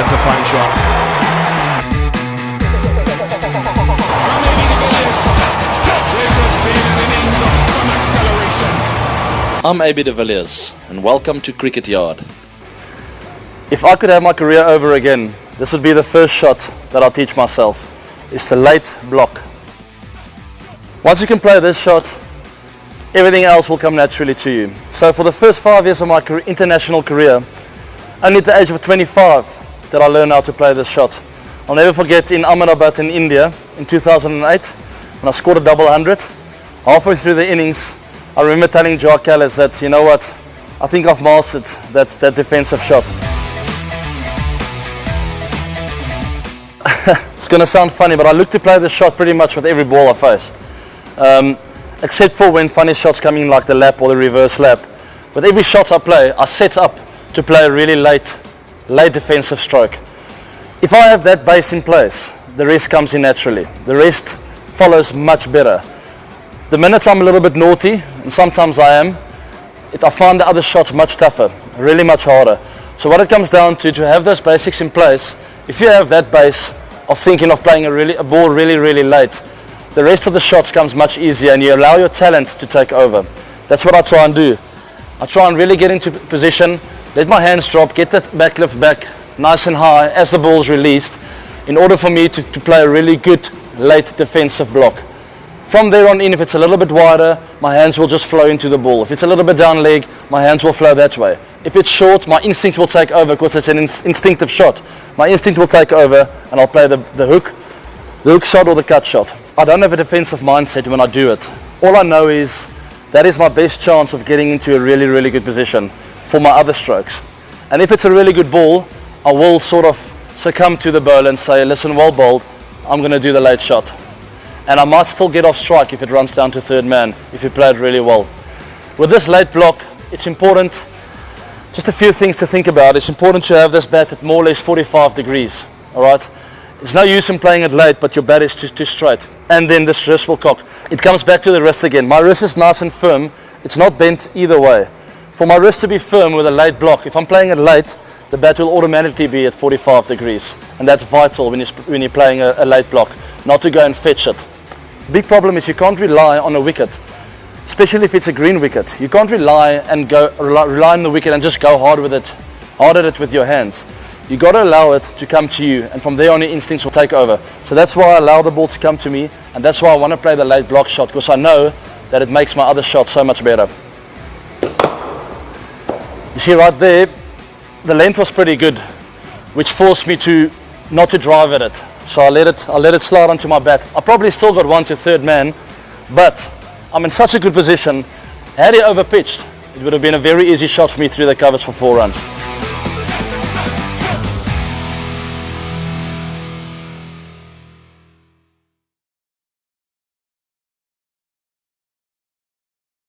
that's a fine shot. I'm AB de Villiers, and welcome to Cricket Yard. If I could have my career over again, this would be the first shot that I'll teach myself. It's the late block. Once you can play this shot, everything else will come naturally to you. So for the first 5 years of my international career, only at the age of 25 did I learn how to play this shot. I'll never forget in Ahmedabad in India in 2008 when I scored a double 100. Halfway through the innings, I remember telling Jacques Callis that, you know what, I think I've mastered that defensive shot. It's going to sound funny, but I look to play this shot pretty much with every ball I face. Except for when funny shots come in like the lap or the reverse lap. With every shot I play, I set up to play a really late defensive stroke. If I have that base in place, the rest comes in naturally. The rest follows much better. The minutes I'm a little bit naughty, and sometimes I am, I find the other shots much tougher, really much harder. So what it comes down to have those basics in place, if you have that base of thinking of playing a ball really late, the rest of the shots comes much easier and you allow your talent to take over. That's what I try and do. I try and really get into position, let my hands drop, get that back lift back nice and high as the ball's released in order for me to play a really good late defensive block. From there on in, if it's a little bit wider, my hands will just flow into the ball. If it's a little bit down leg, my hands will flow that way. If it's short, my instinct will take over because it's an instinctive shot. My instinct will take over and I'll play the hook shot or the cut shot. I don't have a defensive mindset when I do it. All I know is that is my best chance of getting into a really good position for my other strokes. And if it's a really good ball, I will sort of succumb to the bowler and say, listen, well bowled, I'm going to do the late shot. And I might still get off strike if it runs down to third man, if you play it really well. With this late block, it's important, just a few things to think about. It's important to have this bat at more or less 45 degrees, all right? It's no use in playing it late, but your bat is too straight. And then this wrist will cock. It comes back to the wrist again. My wrist is nice and firm. It's not bent either way. For my wrist to be firm with a late block, if I'm playing it late, the bat will automatically be at 45 degrees. And that's vital when you're playing a late block, not to go and fetch it. Big problem is you can't rely on a wicket, especially if it's a green wicket. You can't rely on the wicket and just go hard at it with your hands. You got to allow it to come to you, and from there on your instincts will take over. So that's why I allow the ball to come to me, and that's why I want to play the late block shot, because I know that it makes my other shots so much better. You see right there, the length was pretty good, which forced me not to drive at it. So I let it slide onto my bat. I probably still got one to third man, but I'm in such a good position. Had he overpitched, it would have been a very easy shot for me through the covers for 4 runs.